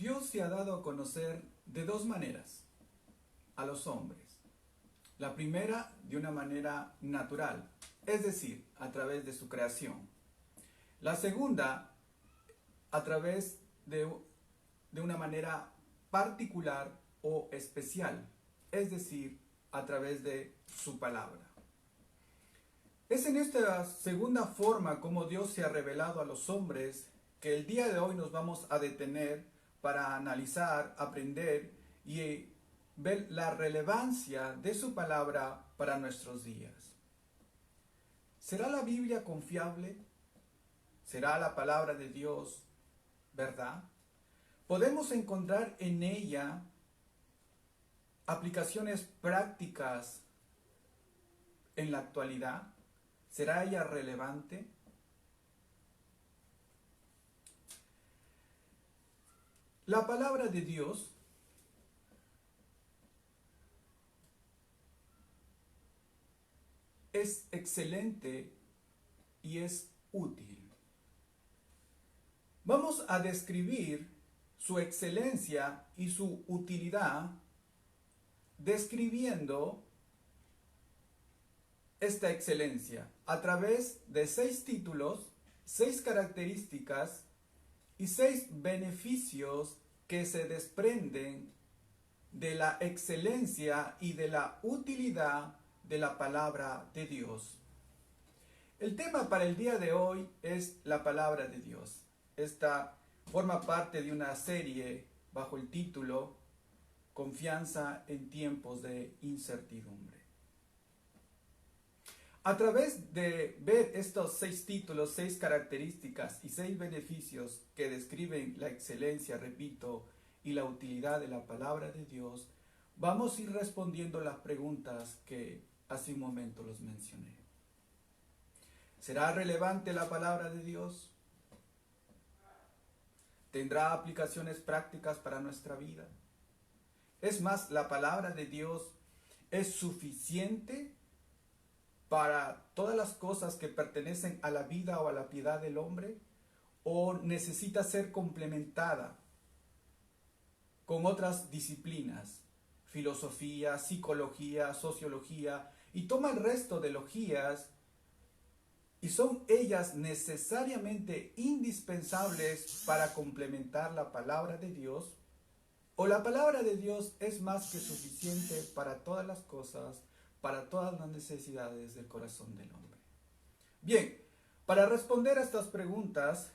Dios se ha dado a conocer de dos maneras a los hombres. La primera, de una manera natural, es decir, a través de su creación. La segunda, a través de una manera particular o especial, es decir, a través de su palabra. Es en esta segunda forma como Dios se ha revelado a los hombres que el día de hoy nos vamos a detener para analizar, aprender y ver la relevancia de su palabra para nuestros días. ¿Será la Biblia confiable? ¿Será la palabra de Dios verdad? ¿Podemos encontrar en ella aplicaciones prácticas en la actualidad? ¿Será ella relevante? La palabra de Dios es excelente y es útil. Vamos a describir su excelencia y su utilidad describiendo esta excelencia a través de 6 títulos, 6 características y 6 beneficios que se desprenden de la excelencia y de la utilidad de la palabra de Dios. El tema para el día de hoy es la palabra de Dios. Esta forma parte de una serie bajo el título Confianza en tiempos de incertidumbre. A través de ver estos 6 títulos, 6 características y 6 beneficios que describen la excelencia, repito, y la utilidad de la palabra de Dios, vamos a ir respondiendo las preguntas que hace un momento los mencioné. ¿Será relevante la palabra de Dios? ¿Tendrá aplicaciones prácticas para nuestra vida? Es más, ¿la palabra de Dios es suficiente para todas las cosas que pertenecen a la vida o a la piedad del hombre? ¿O necesita ser complementada con otras disciplinas? Filosofía, psicología, sociología, y toma el resto de logías, y son ellas necesariamente indispensables para complementar la palabra de Dios, o la palabra de Dios es más que suficiente para todas las cosas, para todas las necesidades del corazón del hombre. Bien, para responder a estas preguntas,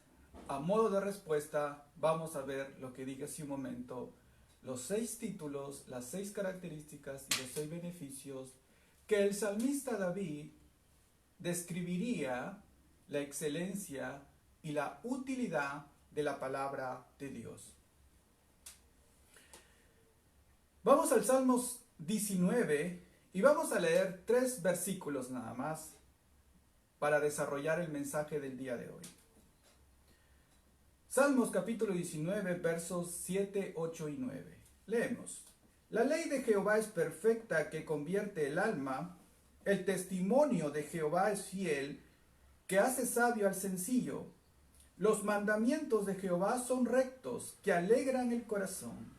a modo de respuesta, vamos a ver lo que dije hace un momento, los 6 títulos, las 6 características y los 6 beneficios que el salmista David describiría la excelencia y la utilidad de la palabra de Dios. Vamos al Salmos 19 y vamos a leer 3 versículos nada más para desarrollar el mensaje del día de hoy. Salmos capítulo 19, versos 7, 8 y 9. Leemos. La ley de Jehová es perfecta, que convierte el alma. El testimonio de Jehová es fiel, que hace sabio al sencillo. Los mandamientos de Jehová son rectos, que alegran el corazón.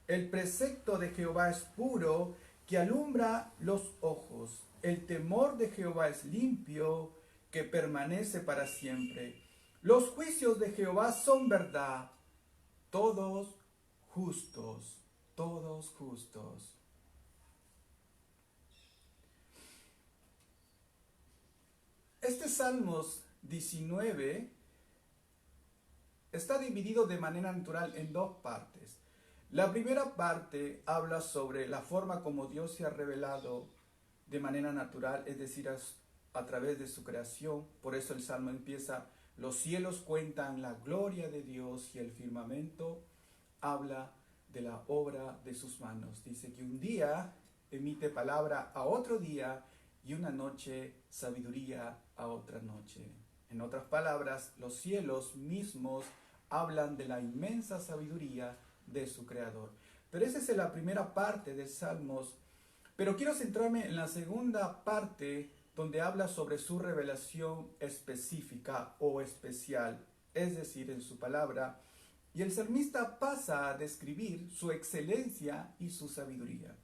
El precepto de Jehová es puro, que alumbra los ojos. El temor de Jehová es limpio, que permanece para siempre. Los juicios de Jehová son verdad, todos justos, todos justos. Este Salmos 19 está dividido de manera natural en 2 partes. La primera parte habla sobre la forma como Dios se ha revelado de manera natural, es decir, a través de su creación. Por eso el Salmo empieza: los cielos cuentan la gloria de Dios y el firmamento habla de la obra de sus manos. Dice que un día emite palabra a otro día y una noche sabiduría a otra noche. En otras palabras, los cielos mismos hablan de la inmensa sabiduría de su creador. Pero esa es la primera parte de Salmos. Pero quiero centrarme en la segunda parte, donde habla sobre su revelación específica o especial, es decir, en su palabra, Y el salmista pasa a describir su excelencia y su sabiduría.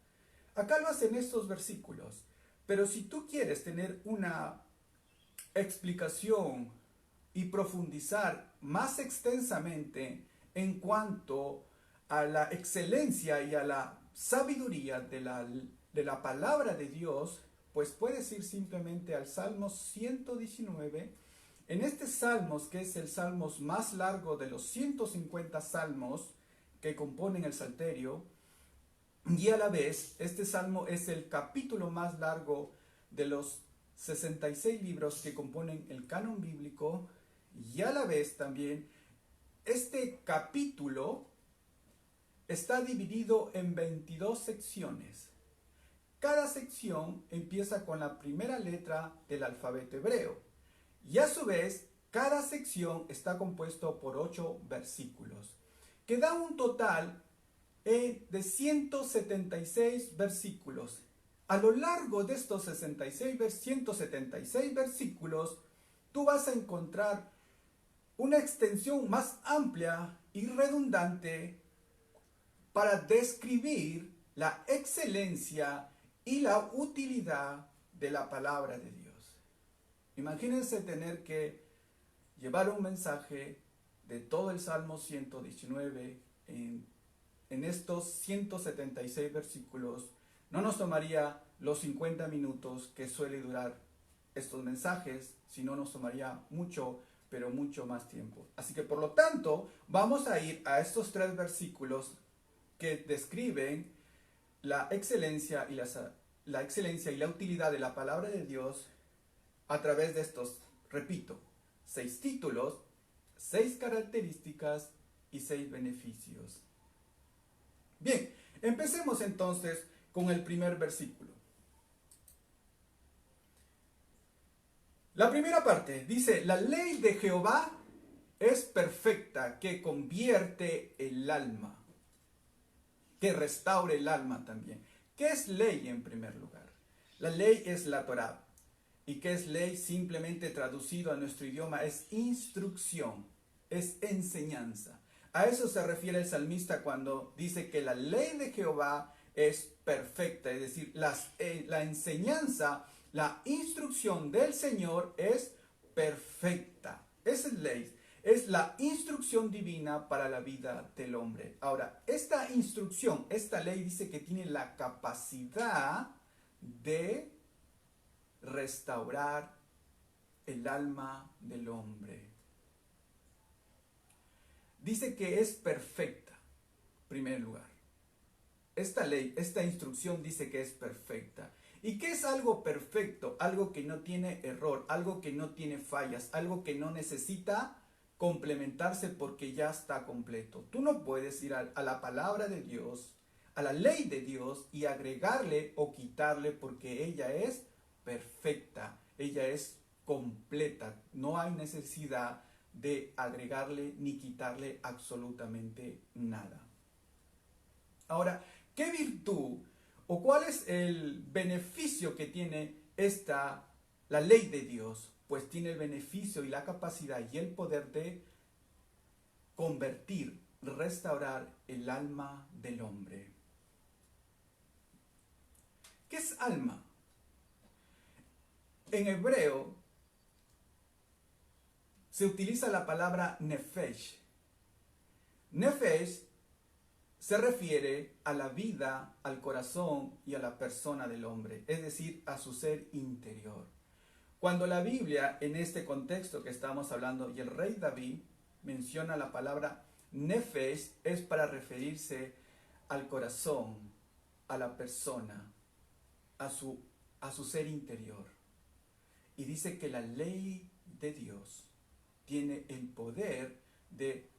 Acá lo hace en estos versículos. Pero si tú quieres tener una explicación y profundizar más extensamente en cuanto a la excelencia y a la sabiduría de la palabra de Dios, pues puedes ir simplemente al Salmo 119. En este Salmos, que es el Salmos más largo de los 150 salmos que componen el Salterio, y a la vez, este salmo es el capítulo más largo de los 66 libros que componen el canon bíblico, y a la vez también este capítulo está dividido en 22 secciones. Cada sección empieza con la primera letra del alfabeto hebreo, y a su vez cada sección está compuesto por 8 versículos, que da un total de 176 versículos. A lo largo de estos 176 versículos, tú vas a encontrar una extensión más amplia y redundante para describir la excelencia y la utilidad de la palabra de Dios. Imagínense tener que llevar un mensaje de todo el Salmo 119 en estos 176 versículos. No nos tomaría los 50 minutos que suele durar estos mensajes, sino nos tomaría mucho, pero mucho más tiempo. Así que por lo tanto, vamos a ir a estos 3 versículos que describen la excelencia y la excelencia y la utilidad de la palabra de Dios a través de estos, repito, 6 títulos, 6 características y 6 beneficios. Bien, empecemos entonces con el primer versículo. La primera parte dice: la ley de Jehová es perfecta, que convierte el alma, que restaure el alma también. ¿Qué es ley en primer lugar? La ley es la Torá. ¿Y qué es ley? Simplemente traducido a nuestro idioma es instrucción, es enseñanza. A eso se refiere el salmista cuando dice que la ley de Jehová es perfecta, es decir, la enseñanza, la instrucción del Señor es perfecta. Esa es ley, es la instrucción divina para la vida del hombre. Ahora, esta instrucción, esta ley dice que tiene la capacidad de restaurar el alma del hombre. Dice que es perfecta, en primer lugar. Esta ley, esta instrucción dice que es perfecta. ¿Y qué es algo perfecto? Algo que no tiene error, algo que no tiene fallas, algo que no necesita complementarse porque ya está completo. Tú no puedes ir a la palabra de Dios, a la ley de Dios y agregarle o quitarle porque ella es perfecta, ella es completa. No hay necesidad de agregarle ni quitarle absolutamente nada. Ahora, ¿qué virtud o cuál es el beneficio que tiene la ley de Dios? Pues tiene el beneficio y la capacidad y el poder de convertir, restaurar el alma del hombre. ¿Qué es alma? En hebreo se utiliza la palabra nefesh. Nefesh se refiere a la vida, al corazón y a la persona del hombre, es decir, a su ser interior. Cuando la Biblia, en este contexto que estamos hablando, y el rey David menciona la palabra nefesh, es para referirse al corazón, a la persona, a su ser interior. Y dice que la ley de Dios tiene el poder de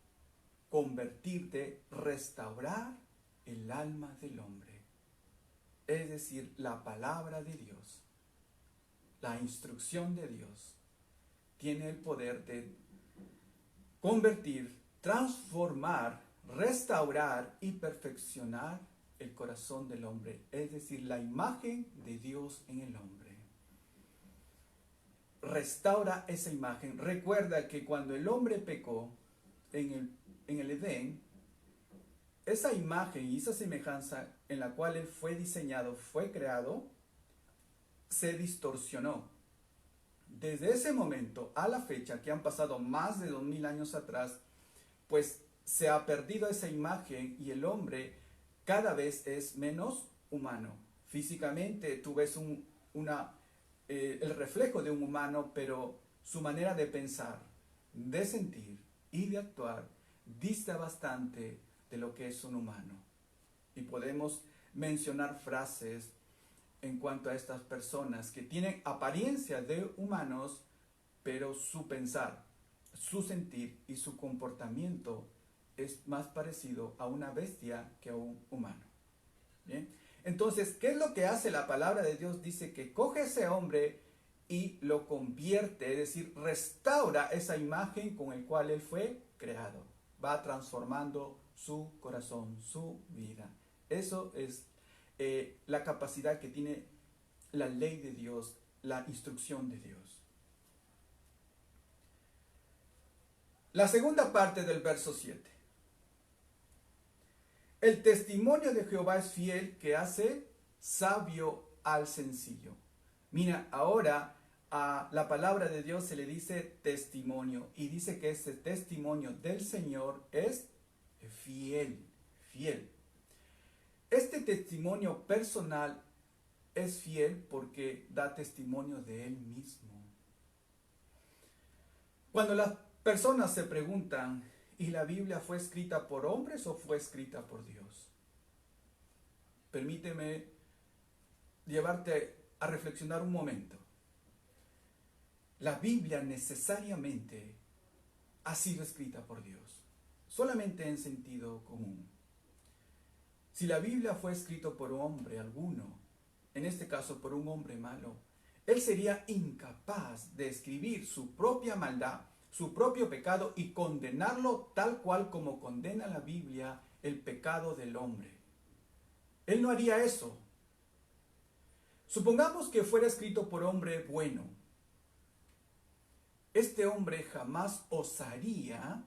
convertir, de restaurar el alma del hombre. Es decir, la palabra de Dios, la instrucción de Dios, tiene el poder de convertir, transformar, restaurar y perfeccionar el corazón del hombre. Es decir, la imagen de Dios en el hombre. Restaura esa imagen. Recuerda que cuando el hombre pecó, en el en el Edén, esa imagen y esa semejanza en la cual él fue diseñado, fue creado, se distorsionó. Desde ese momento a la fecha, que han pasado más de 2000 años atrás, pues se ha perdido esa imagen y el hombre cada vez es menos humano. Físicamente tú ves el reflejo de un humano, pero su manera de pensar, de sentir y de actuar dista bastante de lo que es un humano. Y podemos mencionar frases en cuanto a estas personas que tienen apariencia de humanos, pero su pensar, su sentir y su comportamiento es más parecido a una bestia que a un humano. ¿Bien? Entonces, ¿qué es lo que hace la palabra de Dios? Dice que coge a ese hombre y lo convierte, es decir, restaura esa imagen con el cual él fue creado. Va transformando su corazón, su vida. Eso es la capacidad que tiene la ley de Dios, la instrucción de Dios. La segunda parte del verso 7. El testimonio de Jehová es fiel, que hace sabio al sencillo. Mira, ahora a la palabra de Dios se le dice testimonio, y dice que ese testimonio del Señor es fiel, fiel. Este testimonio personal es fiel porque da testimonio de Él mismo. Cuando las personas se preguntan, ¿y la Biblia fue escrita por hombres o fue escrita por Dios? Permíteme llevarte a reflexionar un momento. La Biblia necesariamente ha sido escrita por Dios, solamente en sentido común. Si la Biblia fue escrita por un hombre alguno, en este caso por un hombre malo, él sería incapaz de escribir su propia maldad, su propio pecado y condenarlo tal cual como condena la Biblia el pecado del hombre. Él no haría eso. Supongamos que fuera escrito por hombre bueno. Este hombre jamás osaría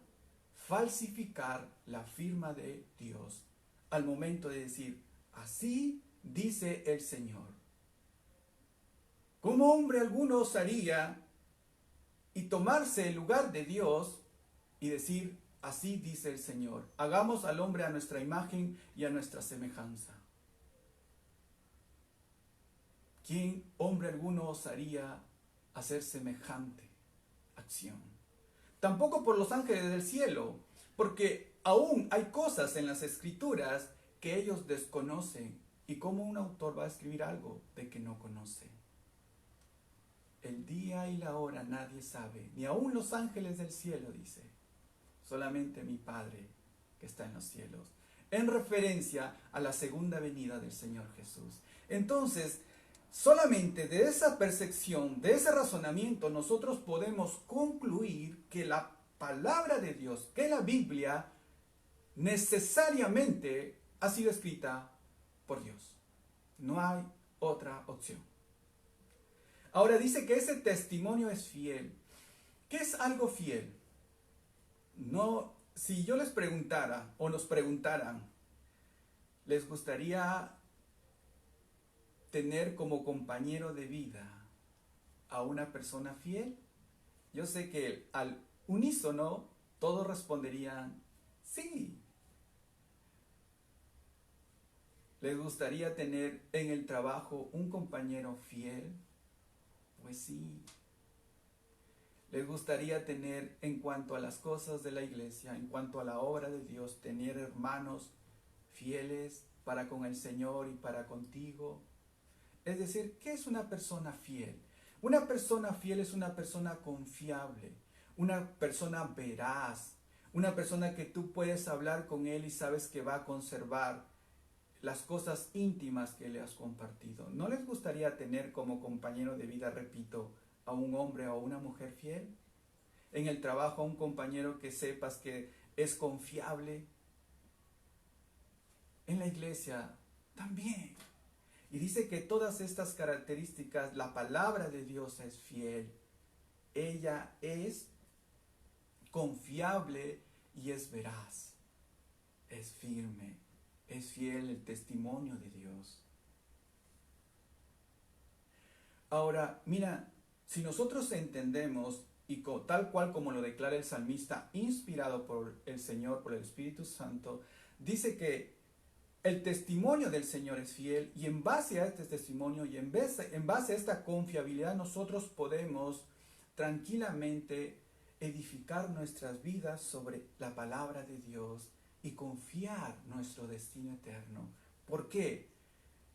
falsificar la firma de Dios al momento de decir, así dice el Señor. ¿Cómo hombre alguno osaría y tomarse el lugar de Dios y decir, así dice el Señor? Hagamos al hombre a nuestra imagen y a nuestra semejanza. ¿Quién hombre alguno osaría hacer semejante acción? Tampoco por los ángeles del cielo, porque aún hay cosas en las escrituras que ellos desconocen. ¿Y cómo un autor va a escribir algo de que no conoce? El día y la hora nadie sabe, ni aún los ángeles del cielo, dice. Solamente mi Padre que está en los cielos. En referencia a la segunda venida del Señor Jesús. Entonces, solamente de esa percepción, de ese razonamiento, nosotros podemos concluir que la palabra de Dios, que la Biblia, necesariamente ha sido escrita por Dios. No hay otra opción. Ahora dice que ese testimonio es fiel. ¿Qué es algo fiel? No, si yo les preguntara o nos preguntaran, ¿les gustaría tener como compañero de vida a una persona fiel? Yo sé que al unísono todos responderían sí. ¿Les gustaría tener en el trabajo un compañero fiel? Pues sí. ¿Les gustaría tener, en cuanto a las cosas de la iglesia, en cuanto a la obra de Dios, tener hermanos fieles para con el Señor y para contigo? Es decir, ¿qué es una persona fiel? Una persona fiel es una persona confiable, una persona veraz, una persona que tú puedes hablar con él y sabes que va a conservar las cosas íntimas que le has compartido. ¿No les gustaría tener como compañero de vida, repito, a un hombre o a una mujer fiel? En el trabajo a un compañero que sepas que es confiable. En la iglesia también. Y dice que todas estas características, la palabra de Dios es fiel. Ella es confiable y es veraz, es firme, es fiel el testimonio de Dios. Ahora, mira, si nosotros entendemos, y tal cual como lo declara el salmista, inspirado por el Señor, por el Espíritu Santo, dice que el testimonio del Señor es fiel, y en base a este testimonio y en base a esta confiabilidad nosotros podemos tranquilamente edificar nuestras vidas sobre la palabra de Dios y confiar nuestro destino eterno. ¿Por qué?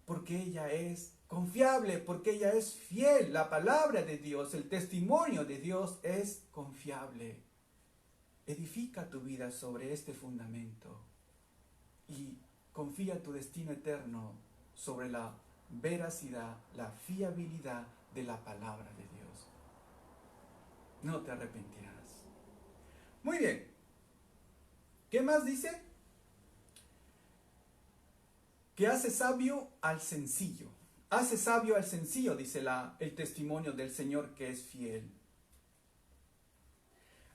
Porque ella es confiable, porque ella es fiel. La palabra de Dios, el testimonio de Dios es confiable. Edifica tu vida sobre este fundamento y confía tu destino eterno sobre la veracidad, la fiabilidad de la palabra de Dios. No te arrepentirás. Muy bien. ¿Qué más dice? Que hace sabio al sencillo. Hace sabio al sencillo, dice el testimonio del Señor que es fiel.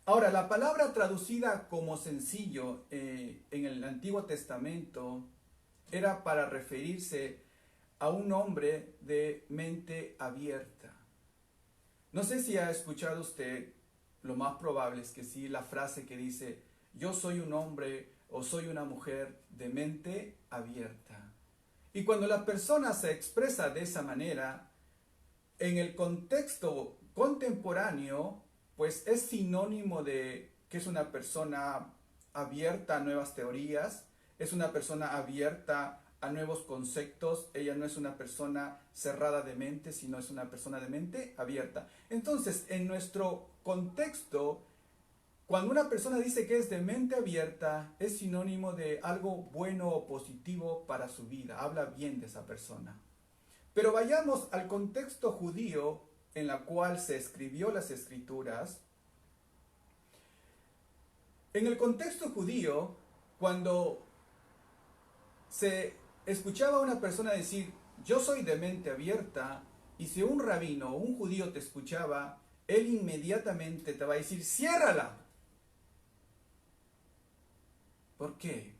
Ahora, la palabra traducida como sencillo en el Antiguo Testamento era para referirse a un hombre de mente abierta. No sé si ha escuchado usted, lo más probable es que sí, la frase que dice, yo soy un hombre o soy una mujer de mente abierta. Y cuando la persona se expresa de esa manera, en el contexto contemporáneo, pues es sinónimo de que es una persona abierta a nuevas teorías, es una persona abierta a nuevos conceptos, ella no es una persona cerrada de mente, sino es una persona de mente abierta. Entonces, en nuestro contexto, cuando una persona dice que es de mente abierta, es sinónimo de algo bueno o positivo para su vida, habla bien de esa persona. Pero vayamos al contexto judío en la cual se escribió las escrituras. En el contexto judío, cuando se escuchaba a una persona decir, yo soy de mente abierta, y si un rabino o un judío te escuchaba, él inmediatamente te va a decir, ciérrala. ¿Por qué?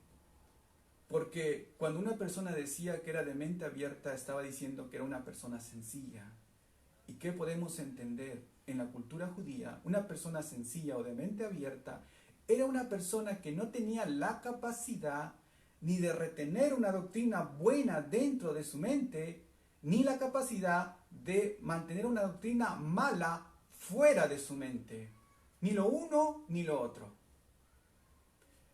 Porque cuando una persona decía que era de mente abierta, estaba diciendo que era una persona sencilla. ¿Y qué podemos entender? En la cultura judía, una persona sencilla o de mente abierta era una persona que no tenía la capacidad ni de retener una doctrina buena dentro de su mente, ni la capacidad de mantener una doctrina mala fuera de su mente. Ni lo uno ni lo otro.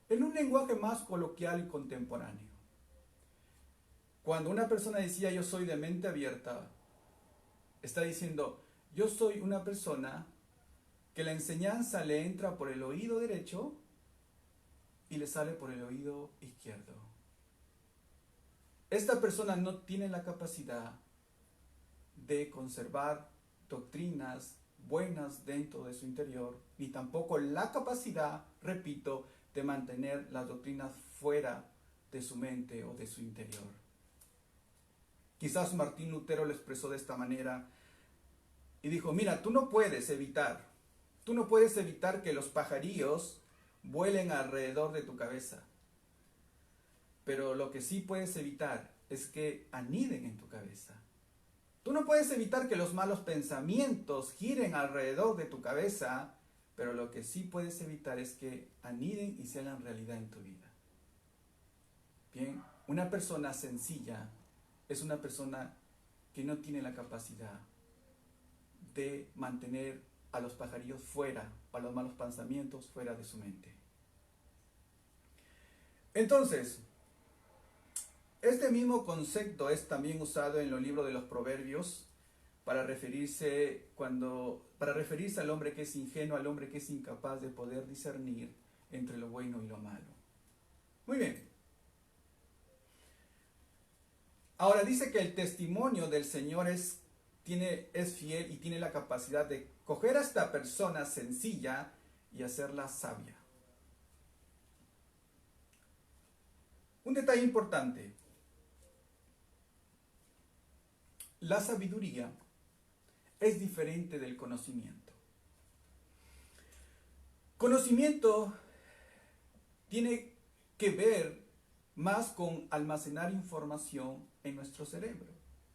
En un lenguaje más coloquial y contemporáneo, cuando una persona decía yo soy de mente abierta, está diciendo yo soy una persona que la enseñanza le entra por el oído derecho y le sale por el oído izquierdo. Esta persona no tiene la capacidad de conservar doctrinas buenas dentro de su interior, ni tampoco la capacidad, repito, de mantener las doctrinas fuera de su mente o de su interior. Quizás Martín Lutero lo expresó de esta manera y dijo, mira, tú no puedes evitar que los pajarillos vuelen alrededor de tu cabeza, pero lo que sí puedes evitar es que aniden en tu cabeza. Tú no puedes evitar que los malos pensamientos giren alrededor de tu cabeza, pero lo que sí puedes evitar es que aniden y se hagan realidad en tu vida. Bien, una persona sencilla es una persona que no tiene la capacidad de mantener a los pajarillos fuera, o a los malos pensamientos fuera de su mente. Entonces, este mismo concepto es también usado en los libros de los Proverbios para referirse al hombre que es ingenuo, al hombre que es incapaz de poder discernir entre lo bueno y lo malo. Muy bien. Ahora dice que el testimonio del Señor es fiel y tiene la capacidad de coger a esta persona sencilla y hacerla sabia. Un detalle importante. La sabiduría es diferente del conocimiento. Conocimiento tiene que ver más con almacenar información en nuestro cerebro.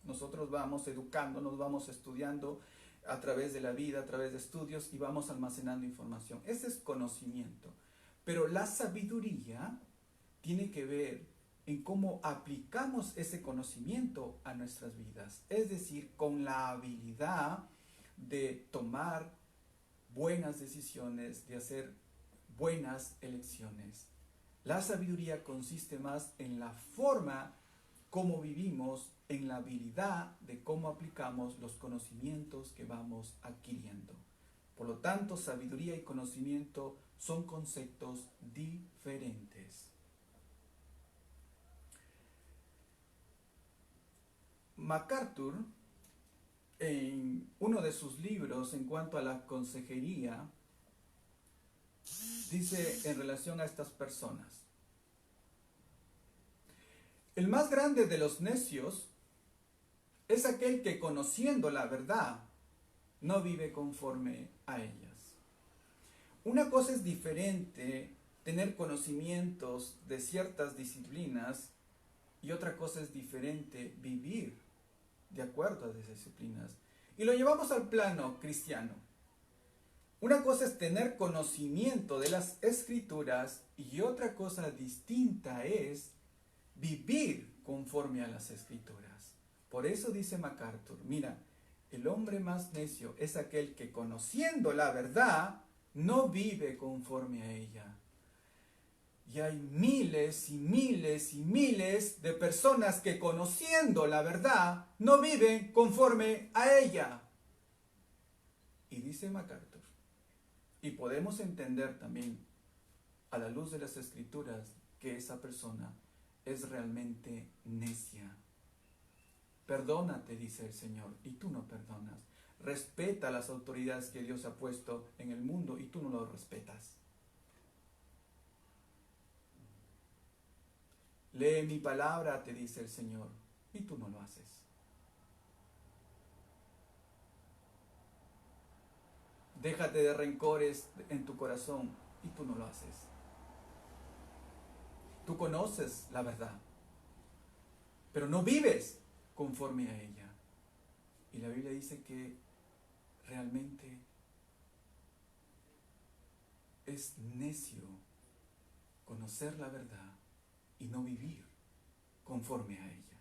Nosotros vamos educándonos, vamos estudiando a través de la vida, a través de estudios y vamos almacenando información. Ese es conocimiento. Pero la sabiduría tiene que ver en cómo aplicamos ese conocimiento a nuestras vidas. Es decir, con la habilidad de tomar buenas decisiones, de hacer buenas elecciones. La sabiduría consiste más en la forma como vivimos, en la habilidad de cómo aplicamos los conocimientos que vamos adquiriendo. Por lo tanto, sabiduría y conocimiento son conceptos diferentes. MacArthur, en uno de sus libros en cuanto a la consejería, dice en relación a estas personas: el más grande de los necios es aquel que, conociendo la verdad, no vive conforme a ellas. Una cosa es diferente tener conocimientos de ciertas disciplinas y otra cosa es diferente vivir de acuerdo a esas disciplinas. Y lo llevamos al plano cristiano. Una cosa es tener conocimiento de las escrituras y otra cosa distinta es vivir conforme a las escrituras. Por eso dice MacArthur, mira, el hombre más necio es aquel que, conociendo la verdad, no vive conforme a ella. Y hay miles y miles y miles de personas que, conociendo la verdad, no viven conforme a ella. Y dice MacArthur, y podemos entender también a la luz de las escrituras que esa persona es realmente necia. Perdónate, dice el Señor, y tú no perdonas. Respeta a las autoridades que Dios ha puesto en el mundo y tú no lo respetas. Lee mi palabra, te dice el Señor, y tú no lo haces. Déjate de rencores en tu corazón y tú no lo haces. Tú conoces la verdad, pero no vives conforme a ella. Y la Biblia dice que realmente es necio conocer la verdad y no vivir conforme a ella.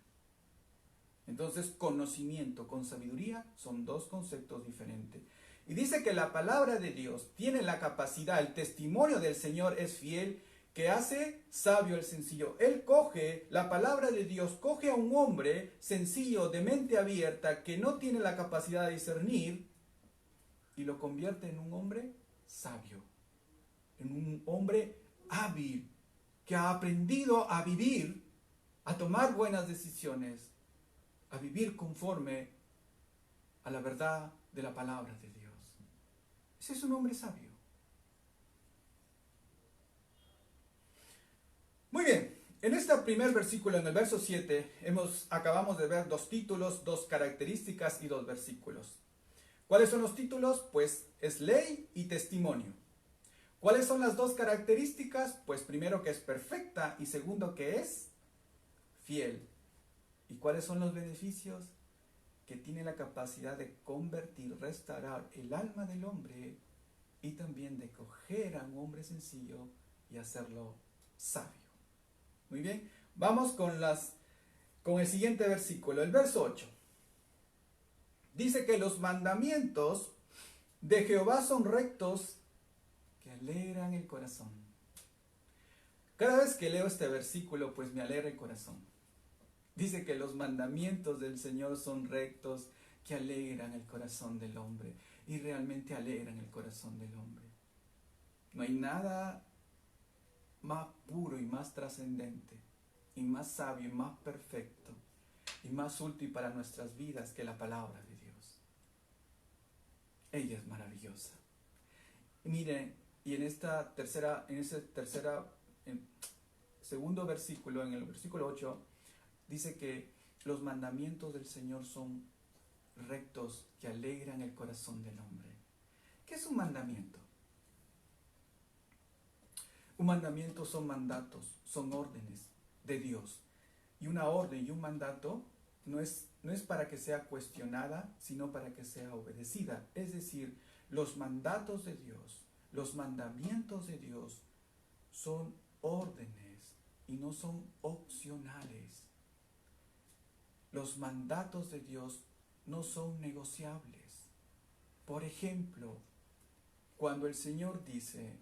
Entonces, conocimiento con sabiduría son dos conceptos diferentes. Y dice que la palabra de Dios tiene la capacidad, el testimonio del Señor es fiel, que hace sabio el sencillo. Él coge, la palabra de Dios coge a un hombre sencillo, de mente abierta, que no tiene la capacidad de discernir, y lo convierte en un hombre sabio, en un hombre hábil, que ha aprendido a vivir, a tomar buenas decisiones, a vivir conforme a la verdad de la palabra de Dios. Ese es un hombre sabio. Muy bien, en este primer versículo, en el verso 7, acabamos de ver dos títulos, dos características y dos versículos. ¿Cuáles son los títulos? Pues es ley y testimonio. ¿Cuáles son las dos características? Pues primero, que es perfecta, y segundo, que es fiel. ¿Y cuáles son los beneficios? Que tiene la capacidad de convertir, restaurar el alma del hombre y también de coger a un hombre sencillo y hacerlo sabio. Muy bien, vamos con el siguiente versículo, el verso 8. Dice que los mandamientos de Jehová son rectos, que alegran el corazón. Cada vez que leo este versículo, pues me alegra el corazón. Dice que los mandamientos del Señor son rectos, que alegran el corazón del hombre. Y realmente alegran el corazón del hombre. No hay nada más puro y más trascendente, y más sabio y más perfecto, y más útil para nuestras vidas que la palabra de Dios. Ella es maravillosa. Y miren, y en segundo versículo, en el versículo 8, dice que los mandamientos del Señor son rectos, que alegran el corazón del hombre. ¿Qué es un mandamiento? Un mandamiento son mandatos, son órdenes de Dios. Y una orden y un mandato no es para que sea cuestionada, sino para que sea obedecida. Es decir, los mandatos de Dios, los mandamientos de Dios son órdenes y no son opcionales. Los mandatos de Dios no son negociables. Por ejemplo, cuando el Señor dice,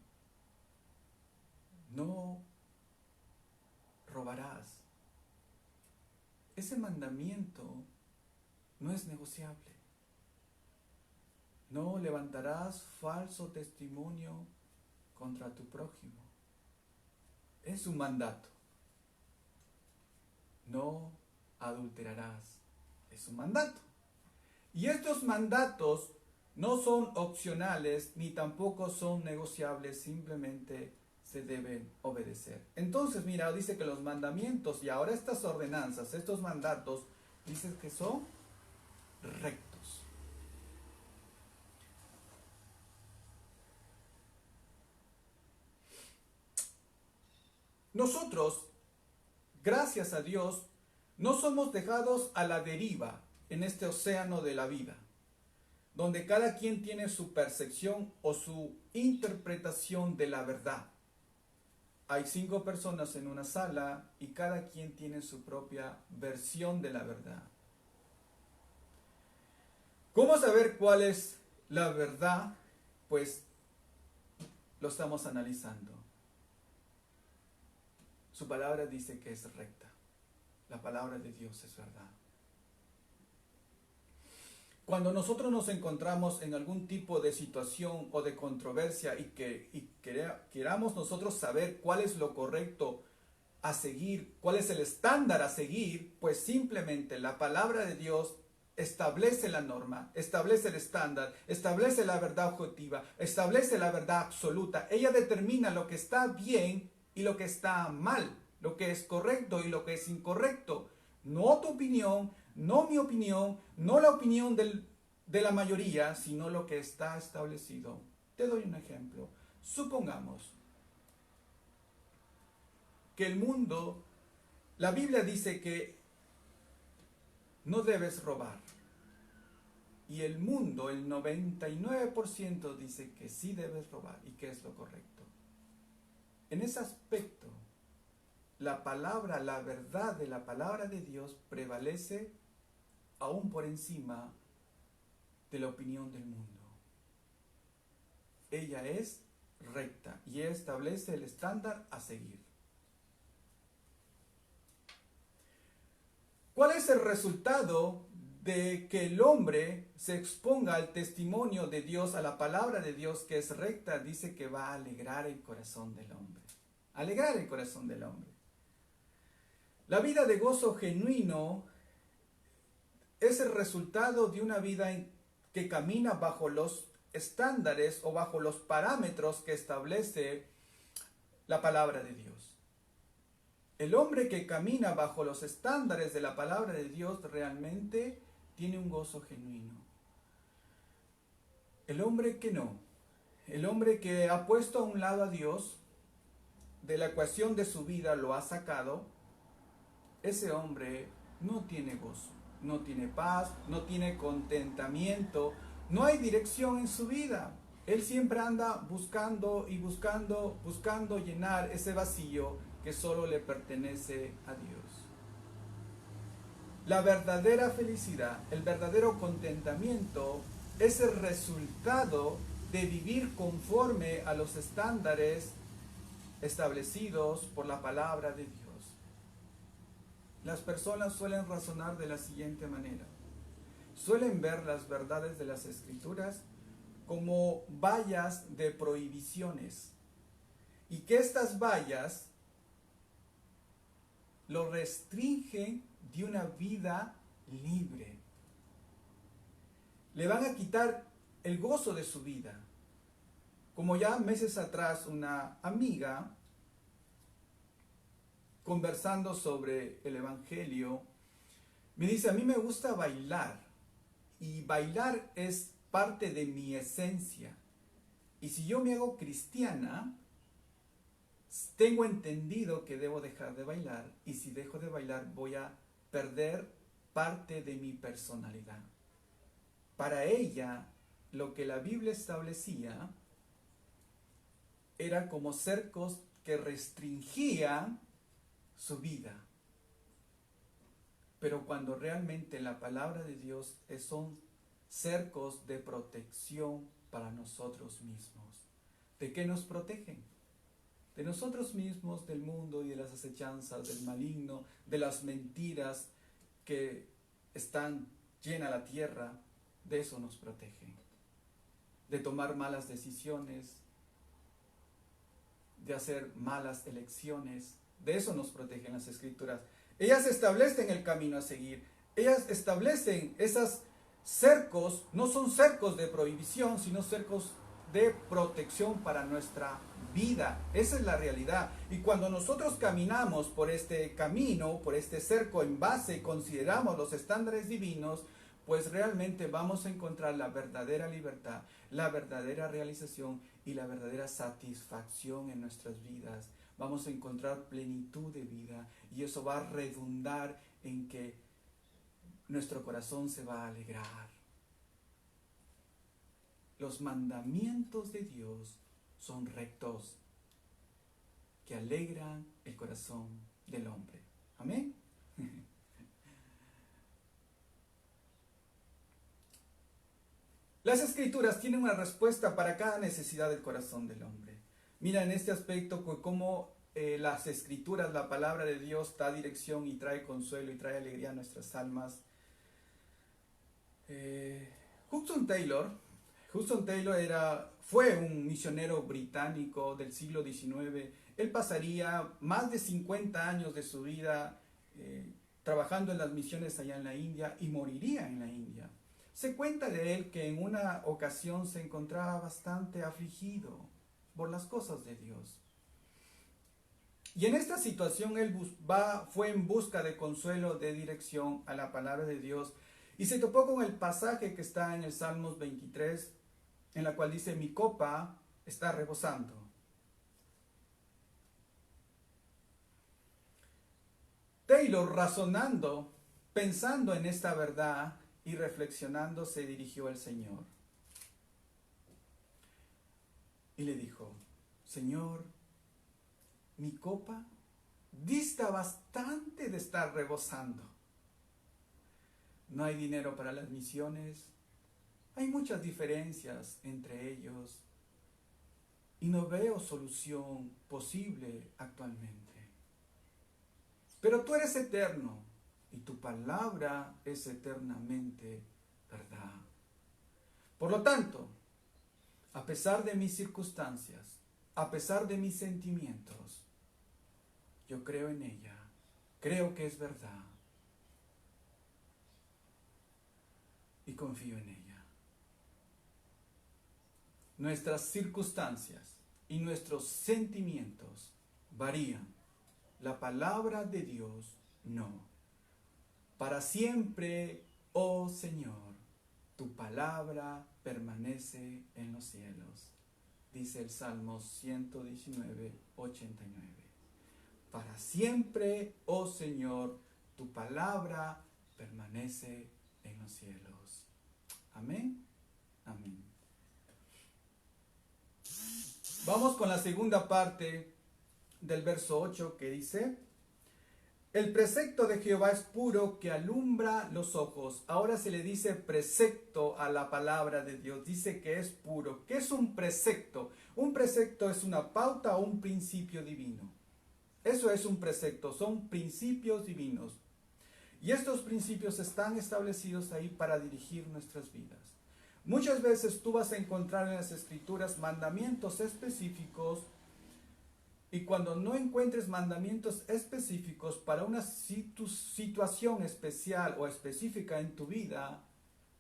no robarás, ese mandamiento no es negociable. No levantarás falso testimonio contra tu prójimo. Es un mandato. No adulterarás. Es un mandato. Y estos mandatos no son opcionales ni tampoco son negociables, simplemente se deben obedecer. Entonces, mira, dice que los mandamientos y ahora estas ordenanzas, estos mandatos, dice que son rectos. Nosotros, gracias a Dios, no somos dejados a la deriva en este océano de la vida, donde cada quien tiene su percepción o su interpretación de la verdad. Hay 5 personas en una sala y cada quien tiene su propia versión de la verdad. ¿Cómo saber cuál es la verdad? Pues lo estamos analizando. Su palabra dice que es recta. La palabra de Dios es verdad. Cuando nosotros nos encontramos en algún tipo de situación o de controversia y queramos nosotros saber cuál es lo correcto a seguir, cuál es el estándar a seguir, pues simplemente la palabra de Dios establece la norma, establece el estándar, establece la verdad objetiva, establece la verdad absoluta. Ella determina lo que está bien y lo que está mal, lo que es correcto y lo que es incorrecto. No tu opinión, no mi opinión, no la opinión de la mayoría, sino lo que está establecido. Te doy un ejemplo. Supongamos que el mundo, la Biblia dice que no debes robar. Y el mundo, el 99% dice que sí debes robar y que es lo correcto. En ese aspecto, la palabra, la verdad de la palabra de Dios prevalece aún por encima de la opinión del mundo. Ella es recta y establece el estándar a seguir. ¿Cuál es el resultado de que el hombre se exponga al testimonio de Dios, a la palabra de Dios que es recta? Dice que va a alegrar el corazón del hombre. Alegrar el corazón del hombre. La vida de gozo genuino es el resultado de una vida que camina bajo los estándares o bajo los parámetros que establece la palabra de Dios. El hombre que camina bajo los estándares de la palabra de Dios realmente tiene un gozo genuino. El hombre que no, el hombre que ha puesto a un lado a Dios, de la ecuación de su vida lo ha sacado, ese hombre no tiene gozo, no tiene paz, no tiene contentamiento, no hay dirección en su vida. Él siempre anda buscando y buscando llenar ese vacío que solo le pertenece a Dios. La verdadera felicidad, el verdadero contentamiento es el resultado de vivir conforme a los estándares establecidos por la palabra de Dios. Las personas suelen razonar de la siguiente manera. Suelen ver las verdades de las Escrituras como vallas de prohibiciones y que estas vallas lo restringen de una vida libre. Le van a quitar el gozo de su vida. Como ya meses atrás una amiga, conversando sobre el Evangelio, me dice, a mí me gusta bailar y bailar es parte de mi esencia. Y si yo me hago cristiana, tengo entendido que debo dejar de bailar y si dejo de bailar voy a perder parte de mi personalidad. Para ella, lo que la Biblia establecía era como cercos que restringían su vida. Pero cuando realmente la palabra de Dios son cercos de protección para nosotros mismos. ¿De qué nos protegen? De nosotros mismos, del mundo y de las acechanzas, del maligno, de las mentiras que están llena la tierra. De eso nos protegen. De tomar malas decisiones, de hacer malas elecciones. De eso nos protegen las Escrituras. Ellas establecen el camino a seguir. Ellas establecen esos cercos, no son cercos de prohibición, sino cercos de protección para nuestra vida. Esa es la realidad. Y cuando nosotros caminamos por este camino, por este cerco en base y consideramos los estándares divinos, pues realmente vamos a encontrar la verdadera libertad, la verdadera realización y la verdadera satisfacción en nuestras vidas. Vamos a encontrar plenitud de vida y eso va a redundar en que nuestro corazón se va a alegrar. Los mandamientos de Dios son rectos, que alegran el corazón del hombre. Amén. Las Escrituras tienen una respuesta para cada necesidad del corazón del hombre. Mira en este aspecto cómo las Escrituras, la palabra de Dios, da dirección y trae consuelo y trae alegría a nuestras almas. Hudson Taylor fue un misionero británico del siglo XIX. Él pasaría más de 50 años de su vida trabajando en las misiones allá en la India y moriría en la India. Se cuenta de él que en una ocasión se encontraba bastante afligido por las cosas de Dios. Y en esta situación él fue en busca de consuelo, de dirección a la palabra de Dios. Y se topó con el pasaje que está en el Salmos 23, en la cual dice, mi copa está rebosando. Taylor, razonando, pensando en esta verdad y reflexionando, se dirigió al Señor. Y le dijo, Señor, mi copa dista bastante de estar rebosando. No hay dinero para las misiones. Hay muchas diferencias entre ellos. Y no veo solución posible actualmente. Pero tú eres eterno y tu palabra es eternamente verdad. Por lo tanto, a pesar de mis circunstancias, a pesar de mis sentimientos, yo creo en ella. Creo que es verdad. Y confío en ella. Nuestras circunstancias y nuestros sentimientos varían. La palabra de Dios no. Para siempre, oh Señor, tu palabra permanece en los cielos. Dice el Salmo 119, 89. Para siempre, oh Señor, tu palabra permanece en los cielos. Amén. Amén. Vamos con la segunda parte del verso 8 que dice, el precepto de Jehová es puro que alumbra los ojos. Ahora se le dice precepto a la palabra de Dios. Dice que es puro. ¿Qué es un precepto? Un precepto es una pauta o un principio divino. Eso es un precepto. Son principios divinos. Y estos principios están establecidos ahí para dirigir nuestras vidas. Muchas veces tú vas a encontrar en las Escrituras mandamientos específicos. Y cuando no encuentres mandamientos específicos para una situación especial o específica en tu vida,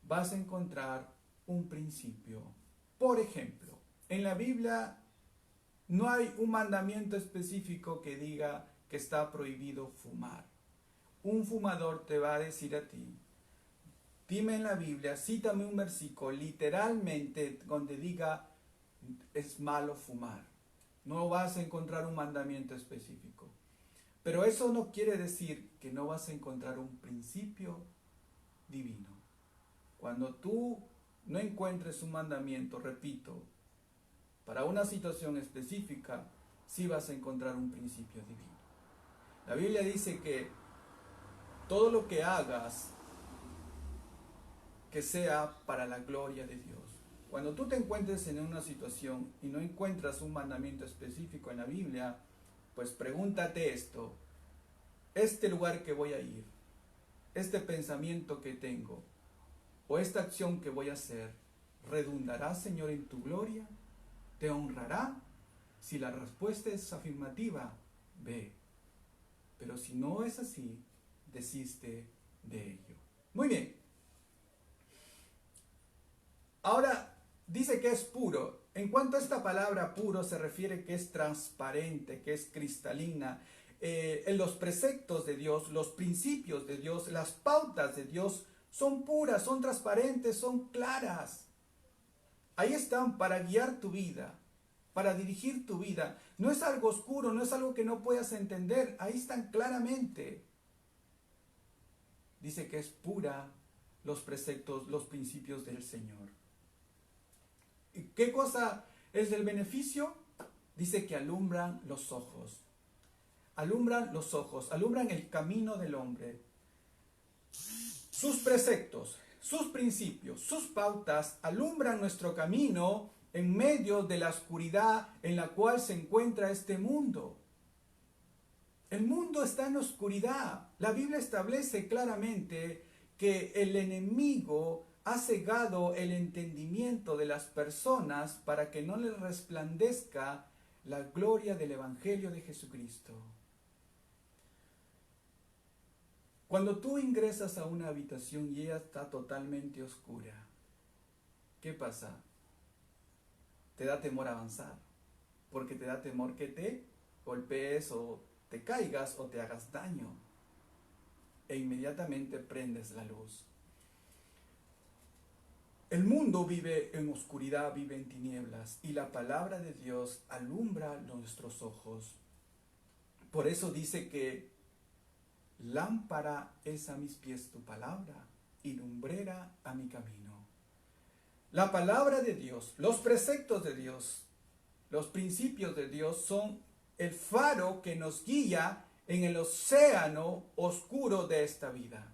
vas a encontrar un principio. Por ejemplo, en la Biblia no hay un mandamiento específico que diga que está prohibido fumar. Un fumador te va a decir a ti, dime en la Biblia, cítame un versículo literalmente donde diga es malo fumar. no vas a encontrar un mandamiento específico. Pero eso no quiere decir que no vas a encontrar un principio divino. Cuando tú no encuentres un mandamiento, repito, para una situación específica, sí vas a encontrar un principio divino. La Biblia dice que todo lo que hagas, que sea para la gloria de Dios. Cuando tú te encuentres en una situación y no encuentras un mandamiento específico en la Biblia, pues pregúntate esto: este lugar que voy a ir, este pensamiento que tengo, o esta acción que voy a hacer, ¿redundará, Señor, en tu gloria? ¿Te honrará? Si la respuesta es afirmativa, ve. Pero si no es así, desiste de ello. Muy bien. Ahora, dice que es puro. En cuanto a esta palabra puro, se refiere que es transparente, que es cristalina. En los preceptos de Dios, los principios de Dios, las pautas de Dios son puras, son transparentes, son claras. Ahí están para guiar tu vida, para dirigir tu vida. No es algo oscuro, no es algo que no puedas entender. Ahí están claramente. Dice que es pura los preceptos, los principios del Señor. ¿Y qué cosa es el beneficio? Dice que alumbran los ojos. Alumbran los ojos, alumbran el camino del hombre. Sus preceptos, sus principios, sus pautas alumbran nuestro camino en medio de la oscuridad en la cual se encuentra este mundo. El mundo está en oscuridad. La Biblia establece claramente que el enemigo ha cegado el entendimiento de las personas para que no les resplandezca la gloria del Evangelio de Jesucristo. Cuando tú ingresas a una habitación y ella está totalmente oscura, ¿qué pasa? Te da temor avanzar, porque te da temor que te golpees o te caigas o te hagas daño. E inmediatamente prendes la luz. El mundo vive en oscuridad, vive en tinieblas, y la palabra de Dios alumbra nuestros ojos. Por eso dice que lámpara es a mis pies tu palabra y lumbrera a mi camino. La palabra de Dios, los preceptos de Dios, los principios de Dios son el faro que nos guía en el océano oscuro de esta vida.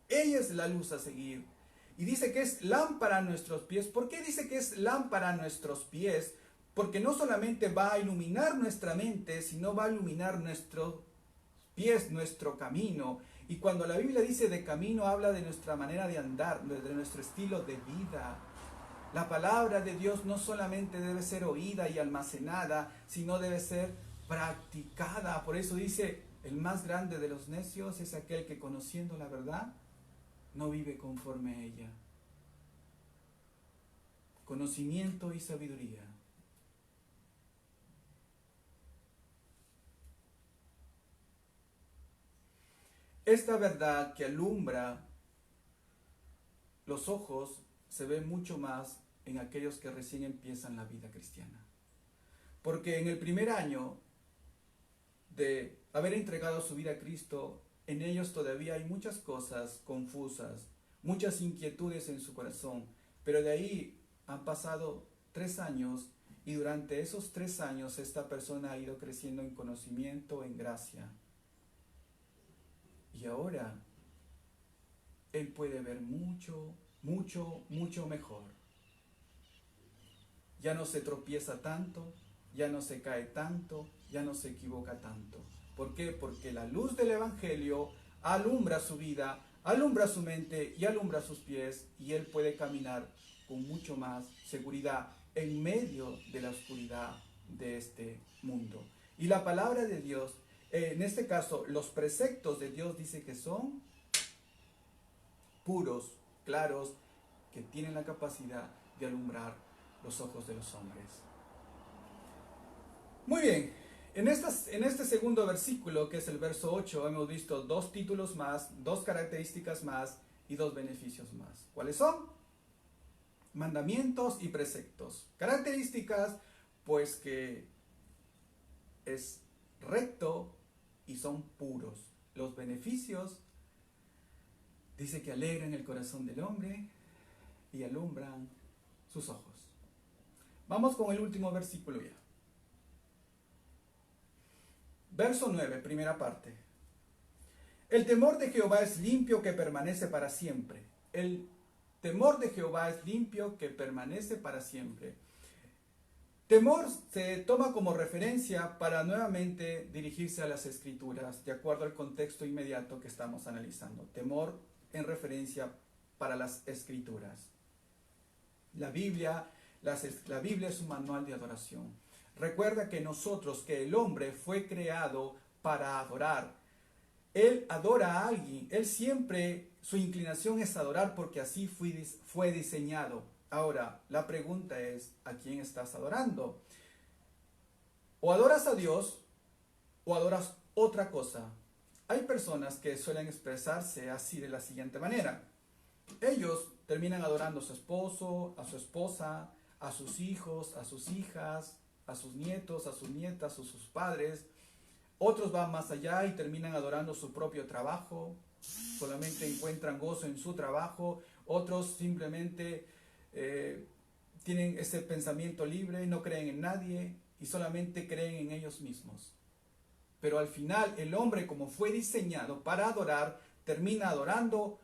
Ella es la luz a seguir. Y dice que es lámpara a nuestros pies. ¿Por qué dice que es lámpara a nuestros pies? Porque no solamente va a iluminar nuestra mente, sino va a iluminar nuestros pies, nuestro camino. Y cuando la Biblia dice de camino, habla de nuestra manera de andar, de nuestro estilo de vida. La palabra de Dios no solamente debe ser oída y almacenada, sino debe ser practicada. Por eso dice, el más grande de los necios es aquel que, conociendo la verdad, no vive conforme a ella. Conocimiento y sabiduría. Esta verdad que alumbra los ojos se ve mucho más en aquellos que recién empiezan la vida cristiana. Porque en el primer año de haber entregado su vida a Cristo, en ellos todavía hay muchas cosas confusas, muchas inquietudes en su corazón, pero de ahí han pasado 3 años y durante esos 3 años esta persona ha ido creciendo en conocimiento, en gracia. Y ahora él puede ver mucho, mucho, mucho mejor. Ya no se tropieza tanto, ya no se cae tanto, ya no se equivoca tanto. ¿Por qué? Porque la luz del Evangelio alumbra su vida, alumbra su mente y alumbra sus pies, y él puede caminar con mucho más seguridad en medio de la oscuridad de este mundo. Y la palabra de Dios, en este caso, los preceptos de Dios dice que son puros, claros, que tienen la capacidad de alumbrar los ojos de los hombres. Muy bien, en este segundo versículo, que es el verso 8, hemos visto 2 títulos más, 2 características más y 2 beneficios más. ¿Cuáles son? Mandamientos y preceptos. Características, pues que es recto y son puros. Los beneficios, dice que alegran el corazón del hombre y alumbran sus ojos. Vamos con el último versículo ya. Verso 9, primera parte. El temor de Jehová es limpio que permanece para siempre. El temor de Jehová es limpio que permanece para siempre. Temor se toma como referencia para nuevamente dirigirse a las Escrituras, de acuerdo al contexto inmediato que estamos analizando. Temor en referencia para las Escrituras. La Biblia es un manual de adoración. Recuerda que el hombre fue creado para adorar. Él adora a alguien. Él siempre, su inclinación es adorar porque así fue diseñado. Ahora, la pregunta es, ¿a quién estás adorando? O adoras a Dios o adoras otra cosa. Hay personas que suelen expresarse así de la siguiente manera. Ellos terminan adorando a su esposo, a su esposa, a sus hijos, a sus hijas, a sus nietos, a sus nietas, a sus padres. Otros van más allá y terminan adorando su propio trabajo. Solamente encuentran gozo en su trabajo. Otros simplemente tienen ese pensamiento libre, no creen en nadie y solamente creen en ellos mismos. Pero al final el hombre, como fue diseñado para adorar, termina adorando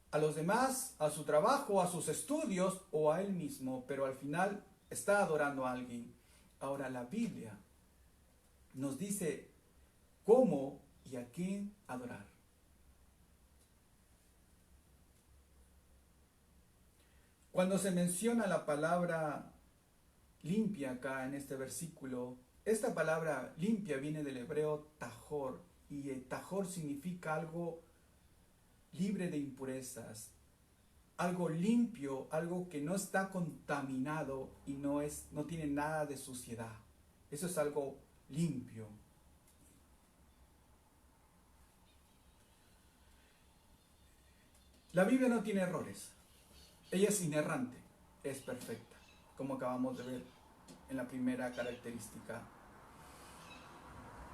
a los demás, a su trabajo, a sus estudios o a él mismo, pero al final está adorando a alguien. Ahora la Biblia nos dice cómo y a quién adorar. Cuando se menciona la palabra limpia acá en este versículo, esta palabra limpia viene del hebreo tajor, y tajor significa algo libre de impurezas, algo limpio, algo que no está contaminado y no tiene nada de suciedad. Eso es algo limpio. La Biblia no tiene errores. Ella es inerrante, es perfecta, como acabamos de ver en la primera característica.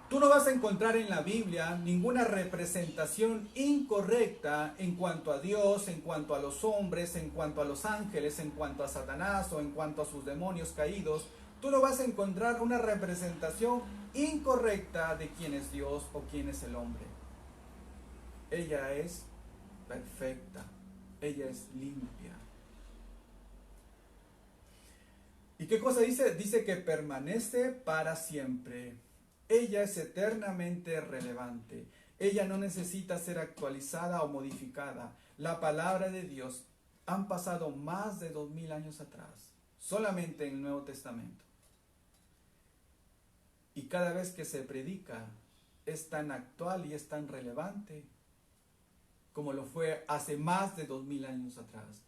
Tú no vas a encontrar en la Biblia ninguna representación incorrecta en cuanto a Dios, en cuanto a los hombres, en cuanto a los ángeles, en cuanto a Satanás o en cuanto a sus demonios caídos. Tú no vas a encontrar una representación incorrecta de quién es Dios o quién es el hombre. Ella es perfecta, ella es limpia. ¿Y qué cosa dice? Dice que permanece para siempre. Ella es eternamente relevante. Ella no necesita ser actualizada o modificada. La palabra de Dios han pasado más de 2000 años atrás, solamente en el Nuevo Testamento. Y cada vez que se predica es tan actual y es tan relevante como lo fue hace más de 2000 años atrás.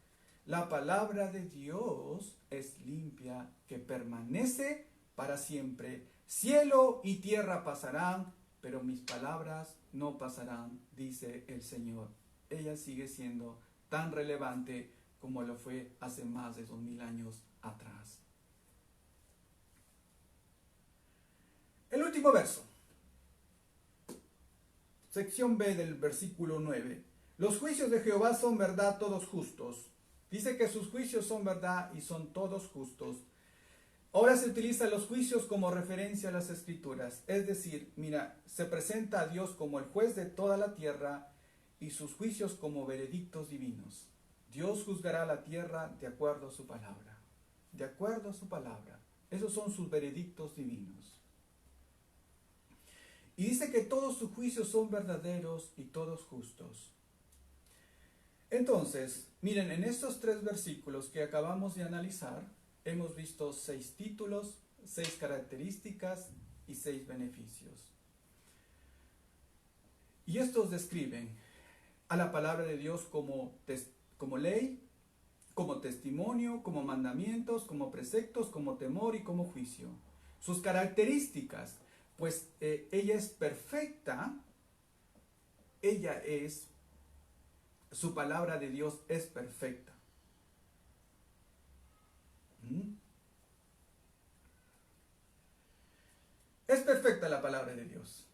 La palabra de Dios es limpia, que permanece para siempre. Cielo y tierra pasarán, pero mis palabras no pasarán, dice el Señor. Ella sigue siendo tan relevante como lo fue hace más de 2000 años atrás. El último verso. Sección B del versículo 9. Los juicios de Jehová son verdad, todos justos. Dice que sus juicios son verdad y son todos justos. Ahora se utilizan los juicios como referencia a las Escrituras. Es decir, mira, se presenta a Dios como el juez de toda la tierra y sus juicios como veredictos divinos. Dios juzgará la tierra de acuerdo a su palabra. De acuerdo a su palabra. Esos son sus veredictos divinos. Y dice que todos sus juicios son verdaderos y todos justos. Entonces, miren, en estos 3 versículos que acabamos de analizar, hemos visto 6 títulos, 6 características y 6 beneficios. Y estos describen a la palabra de Dios como ley, como testimonio, como mandamientos, como preceptos, como temor y como juicio. Sus características, pues ella es perfecta, su palabra de Dios es perfecta. Es perfecta Dios.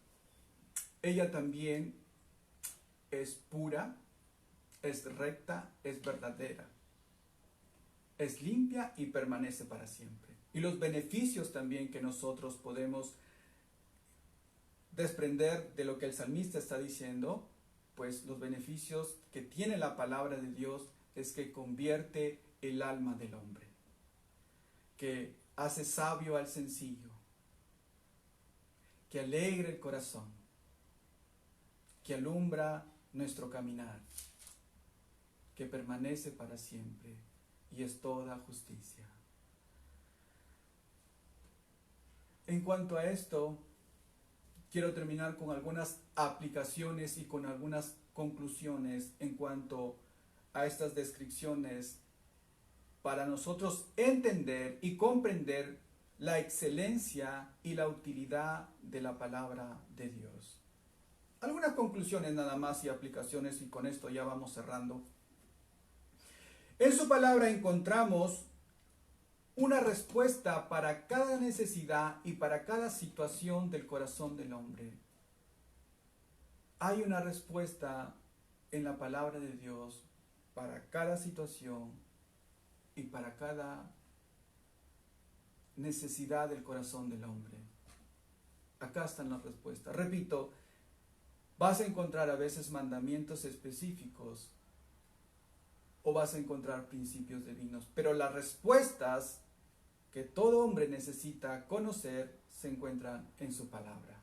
Ella también es pura, es recta, es verdadera, es limpia y permanece para siempre. Y los beneficios también que nosotros podemos desprender de lo que el salmista está diciendo, pues los beneficios que tiene la palabra de Dios es que convierte el alma del hombre, que hace sabio al sencillo, que alegra el corazón, que alumbra nuestro caminar, que permanece para siempre y es toda justicia. En cuanto a esto, quiero terminar con algunas aplicaciones y con algunas conclusiones en cuanto a estas descripciones para nosotros entender y comprender la excelencia y la utilidad de la palabra de Dios. Algunas conclusiones nada más y aplicaciones, y con esto ya vamos cerrando. En su palabra encontramos una respuesta para cada necesidad y para cada situación del corazón del hombre. Hay una respuesta en la palabra de Dios para cada situación y para cada necesidad del corazón del hombre. Acá están las respuestas. Repito, vas a encontrar a veces mandamientos específicos o vas a encontrar principios divinos, pero las respuestas que todo hombre necesita conocer se encuentran en su palabra.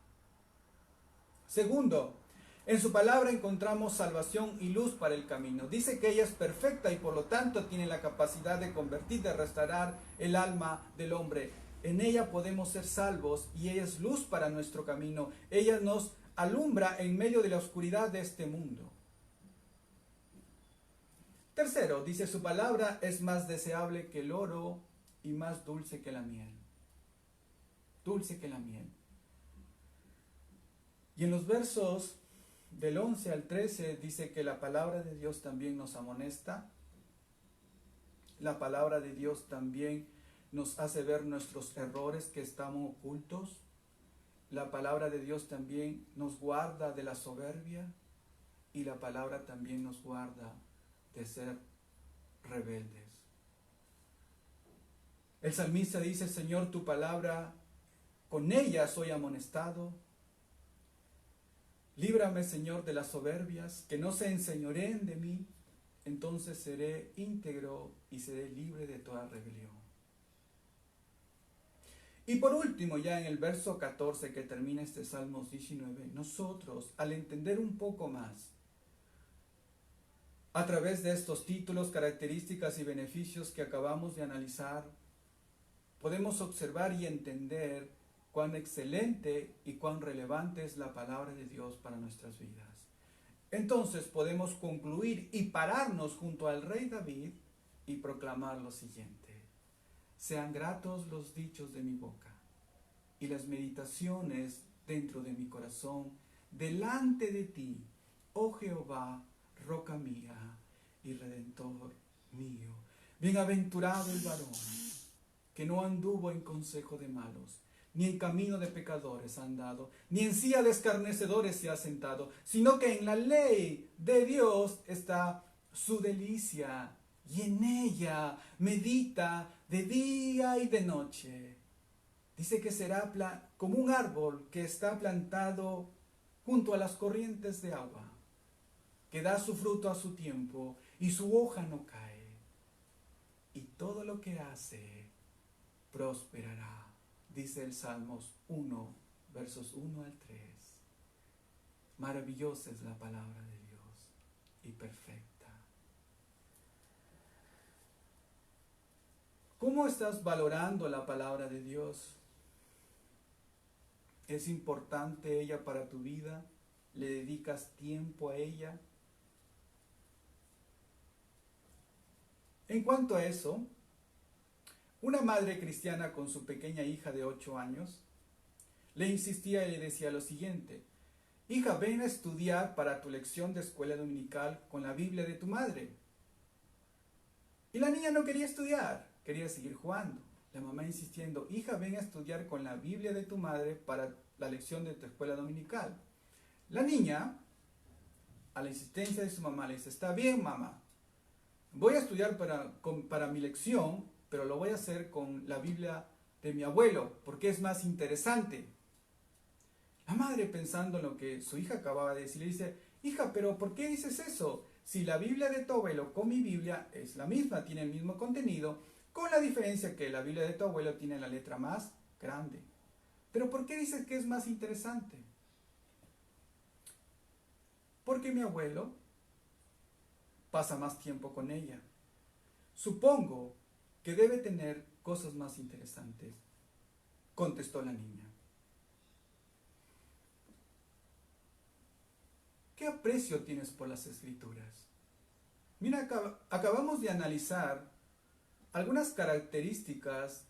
Segundo, en su palabra encontramos salvación y luz para el camino. Dice que ella es perfecta y por lo tanto tiene la capacidad de convertir, de restaurar el alma del hombre. En ella podemos ser salvos y ella es luz para nuestro camino. Ella nos alumbra en medio de la oscuridad de este mundo. Tercero, dice su palabra es más deseable que el oro y más dulce que la miel. Dulce que la miel. Y en los versos del 11 al 13 dice que la palabra de Dios también nos amonesta. La palabra de Dios también nos hace ver nuestros errores que estamos ocultos. La palabra de Dios también nos guarda de la soberbia y la palabra también nos guarda de ser rebeldes. El salmista dice, Señor, tu palabra, con ella soy amonestado. Líbrame, Señor, de las soberbias, que no se enseñoreen de mí, entonces seré íntegro y seré libre de toda rebelión. Y por último, ya en el verso 14 que termina este Salmos 19, nosotros, al entender un poco más, a través de estos títulos, características y beneficios que acabamos de analizar, podemos observar y entender cuán excelente y cuán relevante es la palabra de Dios para nuestras vidas. Entonces podemos concluir y pararnos junto al rey David y proclamar lo siguiente: sean gratos los dichos de mi boca y las meditaciones dentro de mi corazón delante de ti, oh Jehová, roca mía y redentor mío. Bienaventurado el varón que no anduvo en consejo de malos, ni en camino de pecadores ha andado, ni en silla de escarnecedores se ha sentado, sino que en la ley de Dios está su delicia, y en ella medita de día y de noche. Dice que será como un árbol que está plantado junto a las corrientes de agua, que da su fruto a su tiempo y su hoja no cae, y todo lo que hace prosperará, dice el Salmos 1, versos 1 al 3. Maravillosa es la palabra de Dios y perfecta. ¿Cómo estás valorando la palabra de Dios? ¿Es importante ella para tu vida? ¿Le dedicas tiempo a ella? En cuanto a eso, una madre cristiana con su pequeña hija de 8 años le insistía y le decía lo siguiente: hija, ven a estudiar para tu lección de escuela dominical con la Biblia de tu madre. Y la niña no quería estudiar, quería seguir jugando. La mamá insistiendo, hija, ven a estudiar con la Biblia de tu madre para la lección de tu escuela dominical. La niña, a la insistencia de su mamá, le dice, está bien, mamá, voy a estudiar para mi lección, pero lo voy a hacer con la Biblia de mi abuelo, porque es más interesante. La madre, pensando en lo que su hija acababa de decir, le dice, hija, pero ¿por qué dices eso? Si la Biblia de tu abuelo con mi Biblia es la misma, tiene el mismo contenido, con la diferencia que la Biblia de tu abuelo tiene la letra más grande. Pero ¿por qué dices que es más interesante? Porque mi abuelo pasa más tiempo con ella. Supongo que debe tener cosas más interesantes, contestó la niña. ¿Qué aprecio tienes por las Escrituras? Mira, acabamos de analizar algunas características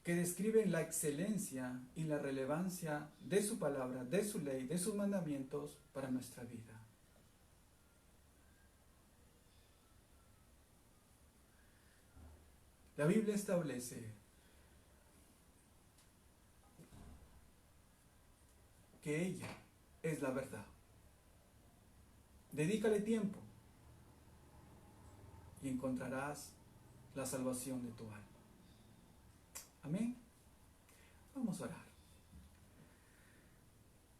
que describen la excelencia y la relevancia de su palabra, de su ley, de sus mandamientos para nuestra vida. La Biblia establece que ella es la verdad. Dedícale tiempo y encontrarás la salvación de tu alma. Amén. Vamos a orar.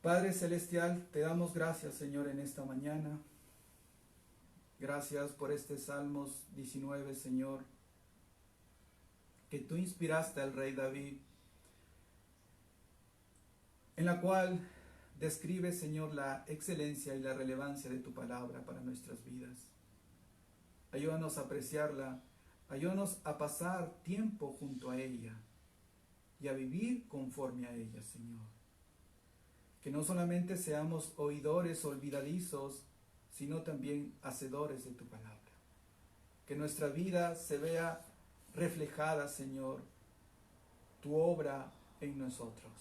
Padre Celestial, te damos gracias, Señor, en esta mañana. Gracias por este Salmos 19, Señor, que tú inspiraste al rey David, en la cual describe, Señor, la excelencia y la relevancia de tu palabra para nuestras vidas. Ayúdanos a apreciarla, ayúdanos a pasar tiempo junto a ella y a vivir conforme a ella, Señor. Que no solamente seamos oidores olvidadizos, sino también hacedores de tu palabra. Que nuestra vida se vea reflejada, Señor, tu obra en nosotros.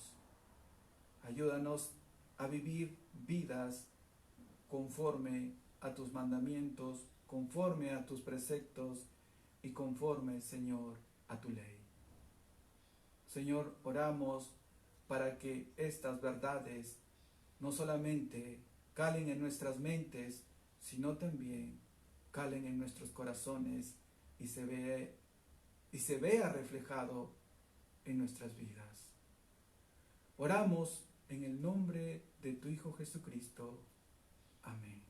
Ayúdanos a vivir vidas conforme a tus mandamientos, conforme a tus preceptos y conforme, Señor, a tu ley. Señor, oramos para que estas verdades no solamente calen en nuestras mentes, sino también calen en nuestros corazones y se vea reflejado en nuestras vidas. Oramos en el nombre de tu Hijo Jesucristo. Amén.